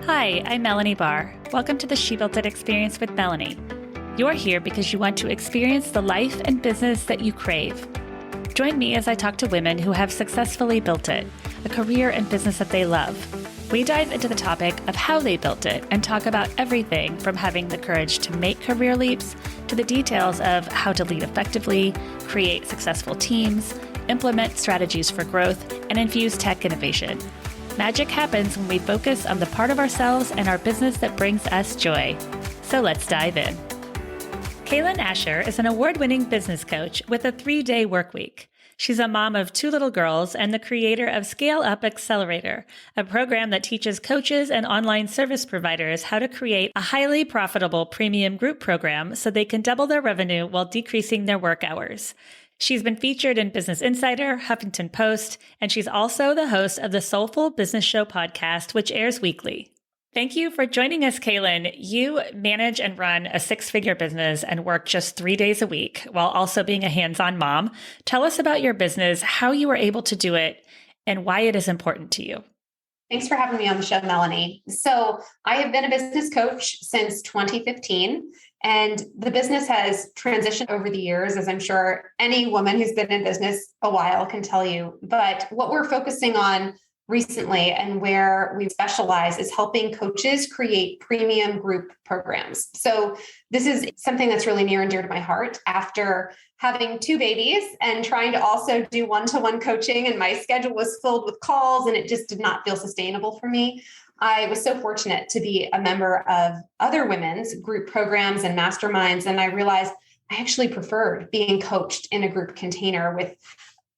Hi, I'm Melanie Barr. Welcome to the She Built It Experience with Melanie. You're here because you want to experience the life and business that you crave. Join me as I talk to women who have successfully built it, a career and business that they love. We dive into the topic of how they built it and talk about everything from having the courage to make career leaps to the details of how to lead effectively, create successful teams, implement strategies for growth, and infuse tech innovation. Magic happens when we focus on the part of ourselves and our business that brings us joy. So let's dive in. Cailen Ascher is an award-winning business coach with a 3-day work week. She's a mom of 2 little girls and the creator of Scale-Up Accelerator, a program that teaches coaches and online service providers how to create a highly profitable premium group program so they can double their revenue while decreasing their work hours. She's been featured in Business Insider, Huffington Post, and she's also the host of the Soulful Business Show podcast, which airs weekly. Thank you for joining us, Cailen. You manage and run a 6-figure business and work just 3 days a week while also being a hands-on mom. Tell us about your business, how you were able to do it, and why it is important to you. Thanks for having me on the show, Melanie. So I have been a business coach since 2015, and the business has transitioned over the years, as I'm sure any woman who's been in business a while can tell you. But what we're focusing on recently and where we specialize is helping coaches create premium group programs. So this is something that's really near and dear to my heart after having 2 babies and trying to also do one-to-one coaching, and my schedule was filled with calls and it just did not feel sustainable for me. I was so fortunate to be a member of other women's group programs and masterminds, and I realized I actually preferred being coached in a group container with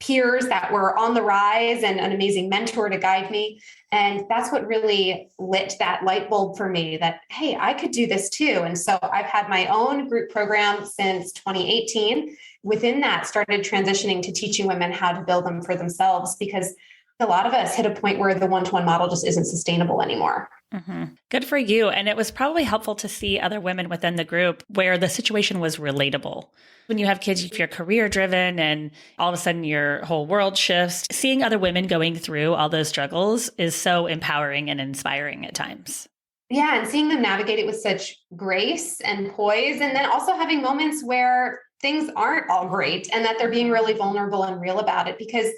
peers that were on the rise and an amazing mentor to guide me. And that's what really lit that light bulb for me that, hey, I could do this too. And so I've had my own group program since 2018. Within that, started transitioning to teaching women how to build them for themselves, because a lot of us hit a point where the one-to-one model just isn't sustainable anymore. Mm-hmm. Good for you. And it was probably helpful to see other women within the group where the situation was relatable. When you have kids, if you're career driven and all of a sudden your whole world shifts, seeing other women going through all those struggles is so empowering and inspiring at times. Yeah. And seeing them navigate it with such grace and poise, and then also having moments where things aren't all great and that they're being really vulnerable and real about it. Because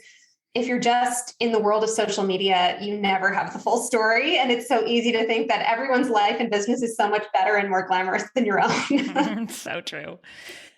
if you're just in the world of social media, you never have the full story. And it's so easy to think that everyone's life and business is so much better and more glamorous than your own. So true.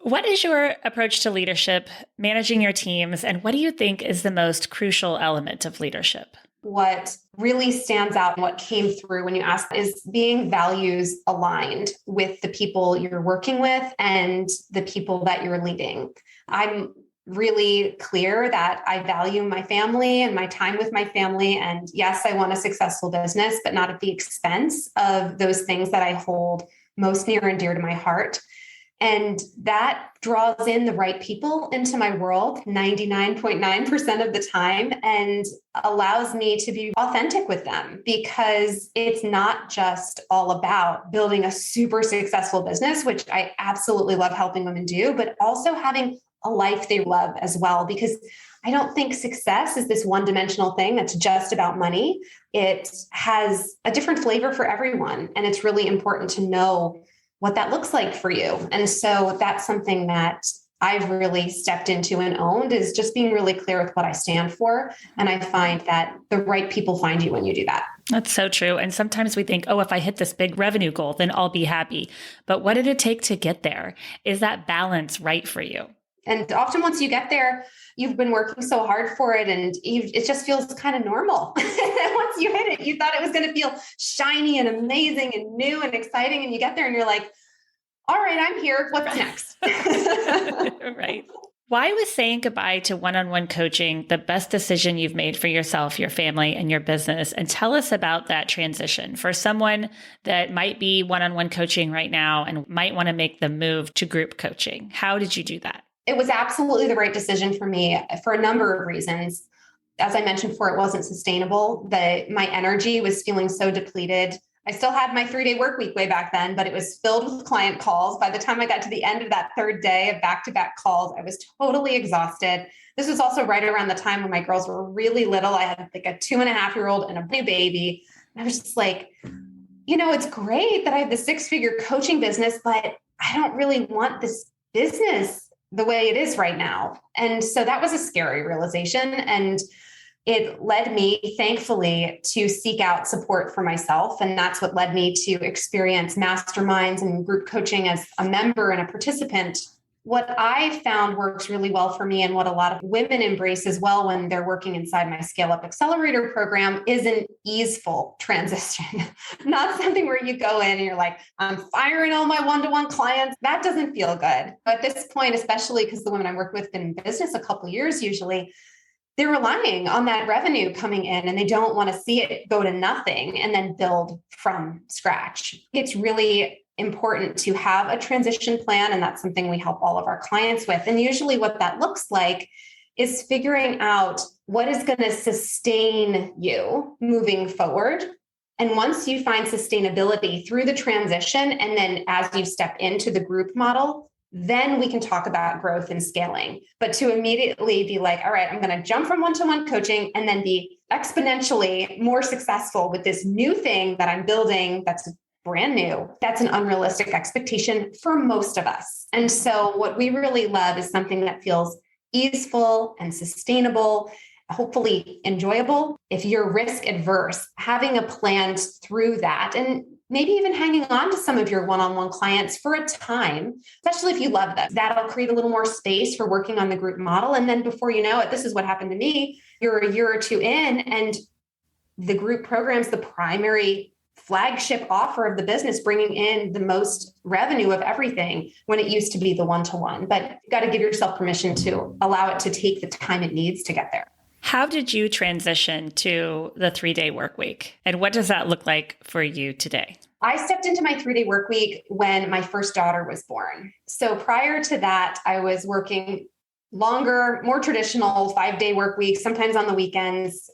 What is your approach to leadership, managing your teams, and what do you think is the most crucial element of leadership? What really stands out and what came through when you asked is being values aligned with the people you're working with and the people that you're leading. I'm really clear that I value my family and my time with my family. And yes, I want a successful business, but not at the expense of those things that I hold most near and dear to my heart. And that draws in the right people into my world 99.9% of the time and allows me to be authentic with them, because it's not just all about building a super successful business, which I absolutely love helping women do, but also having a life they love as well. Because I don't think success is this one-dimensional thing that's just about money. It has a different flavor for everyone. And it's really important to know what that looks like for you. And so that's something that I've really stepped into and owned, is just being really clear with what I stand for. And I find that the right people find you when you do that. That's so true. And sometimes we think, oh, if I hit this big revenue goal, then I'll be happy. But what did it take to get there? Is that balance right for you? And often once you get there, you've been working so hard for it and it just feels kind of normal. Once you hit it, you thought it was going to feel shiny and amazing and new and exciting. And you get there and you're like, all right, I'm here. What's next? Right. Why was saying goodbye to one-on-one coaching the best decision you've made for yourself, your family, and your business? And tell us about that transition for someone that might be one-on-one coaching right now and might want to make the move to group coaching. How did you do that? It was absolutely the right decision for me for a number of reasons. As I mentioned before, it wasn't sustainable. My energy was feeling so depleted. I still had my 3-day work week way back then, but it was filled with client calls. By the time I got to the end of that 3rd day of back-to-back calls, I was totally exhausted. This was also right around the time when my girls were really little. I had like a 2.5-year-old and a new baby. And I was just like, it's great that I have the six-figure coaching business, but I don't really want this business the way it is right now. And so that was a scary realization. And it led me, thankfully, to seek out support for myself. And that's what led me to experience masterminds and group coaching as a member and a participant. What I found works really well for me and what a lot of women embrace as well when they're working inside my Scale-Up Accelerator program is an easeful transition, not something where you go in and you're like, I'm firing all my one-to-one clients. That doesn't feel good. At this point, especially because the women I work with have been in business a couple of years usually, they're relying on that revenue coming in and they don't want to see it go to nothing and then build from scratch. It's really important to have a transition plan. And that's something we help all of our clients with. And usually what that looks like is figuring out what is going to sustain you moving forward. And once you find sustainability through the transition, and then as you step into the group model, then we can talk about growth and scaling. But to immediately be like, all right, I'm going to jump from one-to-one coaching and then be exponentially more successful with this new thing that I'm building that's brand new. That's an unrealistic expectation for most of us. And so what we really love is something that feels easeful and sustainable, hopefully enjoyable. If you're risk adverse, having a plan through that and maybe even hanging on to some of your one-on-one clients for a time, especially if you love them, that'll create a little more space for working on the group model. And then before you know it, this is what happened to me. You're a year or two in and the group program's the primary flagship offer of the business, bringing in the most revenue of everything when it used to be the one-to-one. But you've got to give yourself permission to allow it to take the time it needs to get there. How did you transition to the 3-day work week? And what does that look like for you today? I stepped into my 3-day work week when my first daughter was born. So prior to that, I was working longer, more traditional 5-day work weeks, sometimes on the weekends,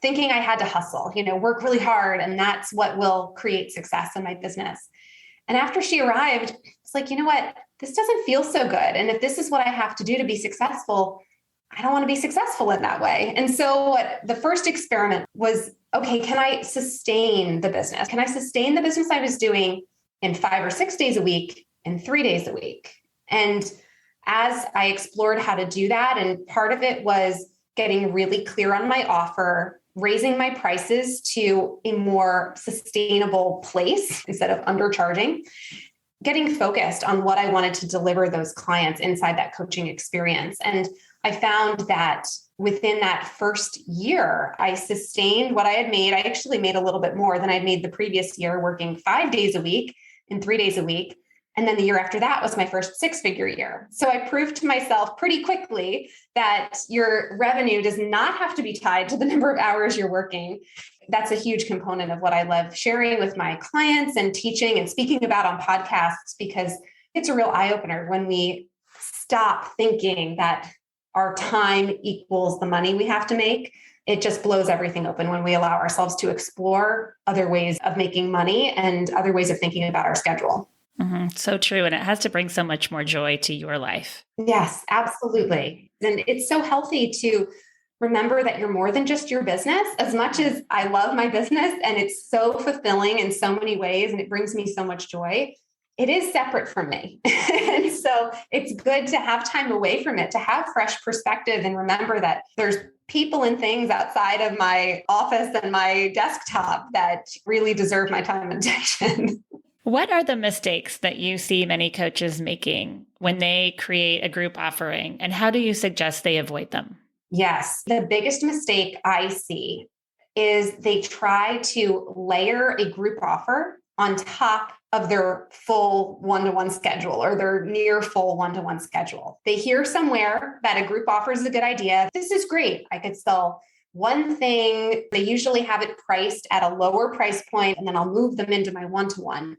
thinking I had to hustle, work really hard. And that's what will create success in my business. And after she arrived, it's like, you know what? This doesn't feel so good. And if this is what I have to do to be successful, I don't want to be successful in that way. And so the first experiment was, okay, can I sustain the business? Can I sustain the business I was doing in 5 or 6 days a week and 3 days a week? And as I explored how to do that, and part of it was getting really clear on my offer, raising my prices to a more sustainable place instead of undercharging, getting focused on what I wanted to deliver those clients inside that coaching experience. And I found that within that first year, I sustained what I had made. I actually made a little bit more than I'd made the previous year, working 5 days a week and 3 days a week. And then the year after that was my first 6-figure year. So I proved to myself pretty quickly that your revenue does not have to be tied to the number of hours you're working. That's a huge component of what I love sharing with my clients and teaching and speaking about on podcasts, because it's a real eye-opener when we stop thinking that our time equals the money we have to make. It just blows everything open when we allow ourselves to explore other ways of making money and other ways of thinking about our schedule. Mm-hmm. So true. And it has to bring so much more joy to your life. Yes, absolutely. And it's so healthy to remember that you're more than just your business. As much as I love my business and it's so fulfilling in so many ways and it brings me so much joy, it is separate from me. And so it's good to have time away from it, to have fresh perspective and remember that there's people and things outside of my office and my desktop that really deserve my time and attention. What are the mistakes that you see many coaches making when they create a group offering, and how do you suggest they avoid them? Yes, the biggest mistake I see is they try to layer a group offer on top of their full one-to-one schedule or their near full one-to-one schedule. They hear somewhere that a group offer is a good idea. This is great. I could sell one thing. They usually have it priced at a lower price point, and then I'll move them into my one-to-one.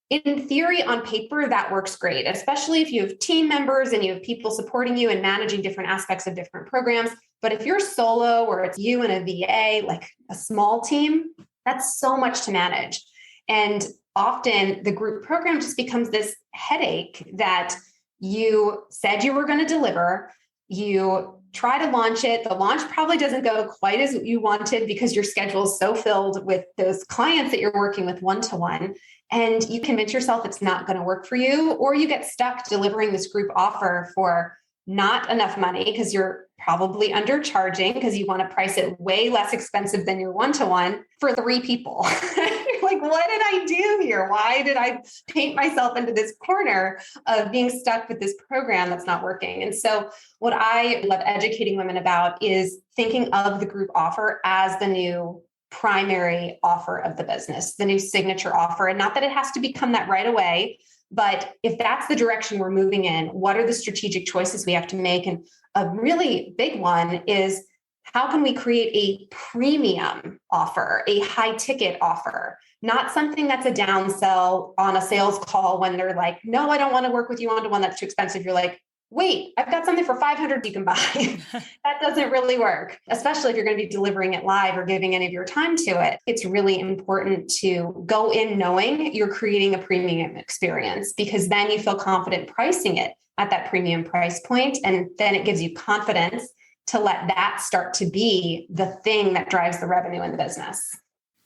In theory, on paper, that works great, especially if you have team members and you have people supporting you and managing different aspects of different programs. But if you're solo or it's you and a VA, like a small team, that's so much to manage. And often the group program just becomes this headache that you said you were going to deliver. You try to launch it. The launch probably doesn't go quite as you wanted because your schedule is so filled with those clients that you're working with one-to-one. And you convince yourself it's not going to work for you, or you get stuck delivering this group offer for not enough money because you're probably undercharging because you want to price it way less expensive than your one-to-one for 3 people. You're like, what did I do here? Why did I paint myself into this corner of being stuck with this program that's not working? And so what I love educating women about is thinking of the group offer as the new primary offer of the business, the new signature offer. And not that it has to become that right away, but if that's the direction we're moving in, what are the strategic choices we have to make? And a really big one is, how can we create a premium offer, a high ticket offer, not something that's a downsell on a sales call when they're like, no, I don't want to work with you one-to-one. That's too expensive. You're like, wait, I've got something for $500 you can buy. That doesn't really work, especially if you're going to be delivering it live or giving any of your time to it. It's really important to go in knowing you're creating a premium experience, because then you feel confident pricing it at that premium price point. And then it gives you confidence to let that start to be the thing that drives the revenue in the business.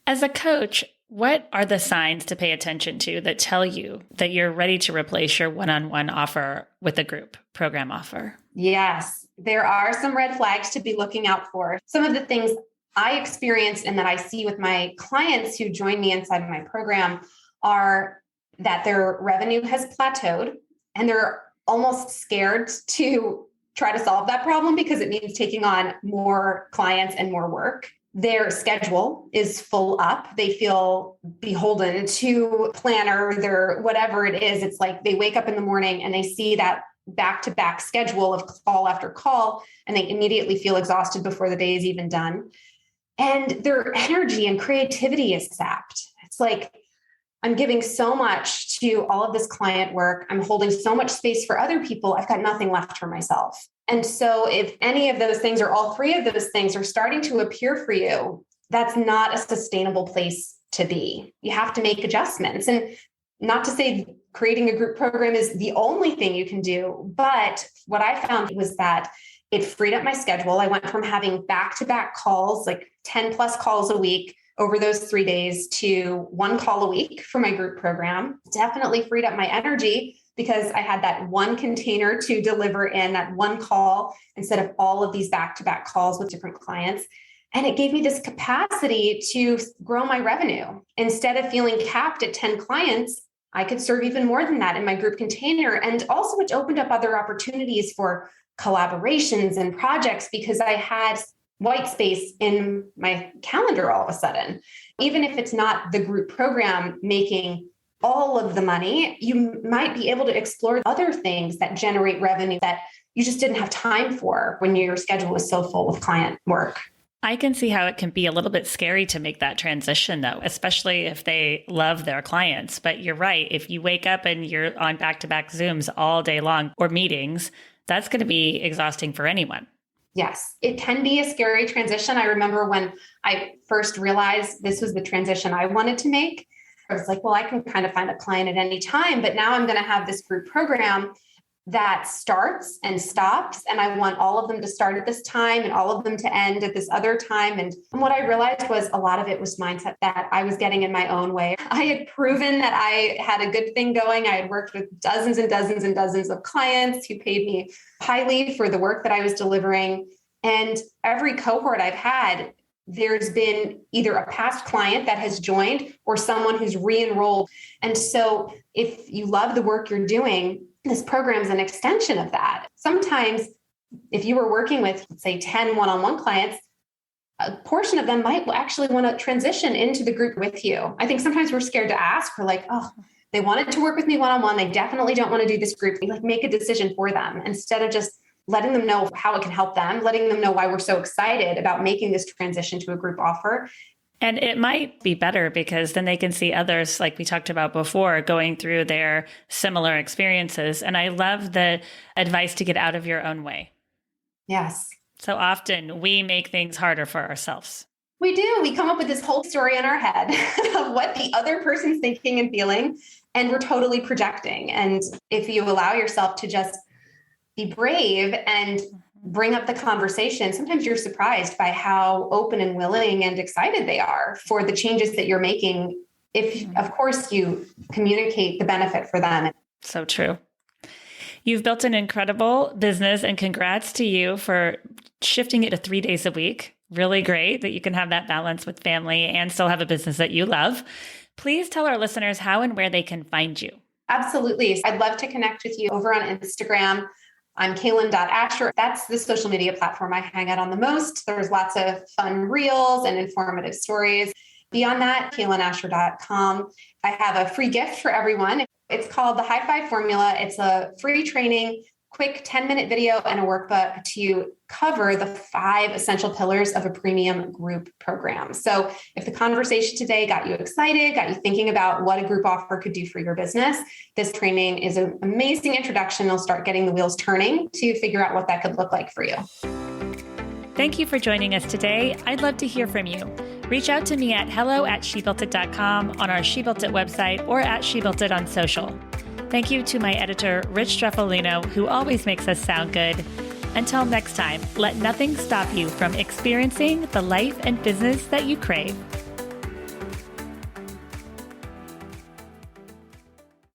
As a coach, what are the signs to pay attention to that tell you that you're ready to replace your one-on-one offer with a group program offer? Yes, there are some red flags to be looking out for. Some of the things I experience and that I see with my clients who join me inside of my program are that their revenue has plateaued and they're almost scared to try to solve that problem because it means taking on more clients and more work. Their schedule is full up. They feel beholden to planner, their whatever it is. It's like they wake up in the morning and they see that back-to-back schedule of call after call, and they immediately feel exhausted before the day is even done. And their energy and creativity is sapped. It's like, I'm giving so much to all of this client work. I'm holding so much space for other people. I've got nothing left for myself. And so if any of those things or all 3 of those things are starting to appear for you, that's not a sustainable place to be. You have to make adjustments. And not to say creating a group program is the only thing you can do, but what I found was that it freed up my schedule. I went from having back-to-back calls, like 10 plus calls a week over those 3 days, to 1 call a week for my group program. Definitely freed up my energy because I had that one container to deliver in, that one call, instead of all of these back-to-back calls with different clients. And it gave me this capacity to grow my revenue. Instead of feeling capped at 10 clients, I could serve even more than that in my group container. And also it opened up other opportunities for collaborations and projects because I had white space in my calendar all of a sudden. Even if it's not the group program making all of the money, you might be able to explore other things that generate revenue that you just didn't have time for when your schedule was so full with client work. I can see how it can be a little bit scary to make that transition, though, especially if they love their clients. But you're right. If you wake up and you're on back-to-back Zooms all day long or meetings, that's going to be exhausting for anyone. Yes, it can be a scary transition. I remember when I first realized this was the transition I wanted to make, I was like, well, I can kind of find a client at any time, but now I'm going to have this group program that starts and stops. And I want all of them to start at this time and all of them to end at this other time. And what I realized was a lot of it was mindset that I was getting in my own way. I had proven that I had a good thing going. I had worked with dozens and dozens and dozens of clients who paid me highly for the work that I was delivering. And every cohort I've had, there's been either a past client that has joined or someone who's re-enrolled. And so if you love the work you're doing, this program is an extension of that. Sometimes if you were working with, let's say, 10 one-on-one clients, a portion of them might actually want to transition into the group with you. I think sometimes we're scared to ask. We're like, oh, they wanted to work with me one-on-one. They definitely don't want to do this group. Like, make a decision for them instead of just letting them know how it can help them, letting them know why we're so excited about making this transition to a group offer. And it might be better because then they can see others, like we talked about before, going through their similar experiences. And I love the advice to get out of your own way. Yes. So often we make things harder for ourselves. We do. We come up with this whole story in our head of what the other person's thinking and feeling, and we're totally projecting. And if you allow yourself to just be brave and bring up the conversation, sometimes you're surprised by how open and willing and excited they are for the changes that you're making. If, of course, you communicate the benefit for them. So true. You've built an incredible business, and congrats to you for shifting it to 3 days a week. Really great that you can have that balance with family and still have a business that you love. Please tell our listeners how and where they can find you. Absolutely. I'd love to connect with you over on Instagram. I'm Cailen.Ascher. That's the social media platform I hang out on the most. There's lots of fun reels and informative stories. Beyond that, CailenAscher.com. I have a free gift for everyone. It's called the High Five Formula. It's a free training, quick 10-minute video and a workbook to cover the 5 essential pillars of a premium group program. So if the conversation today got you excited, got you thinking about what a group offer could do for your business, this training is an amazing introduction. It'll start getting the wheels turning to figure out what that could look like for you. Thank you for joining us today. I'd love to hear from you. Reach out to me at hello@shebuiltit.com on our She Built It website or at She Built It on social. Thank you to my editor, Rich Streffolino, who always makes us sound good. Until next time, let nothing stop you from experiencing the life and business that you crave.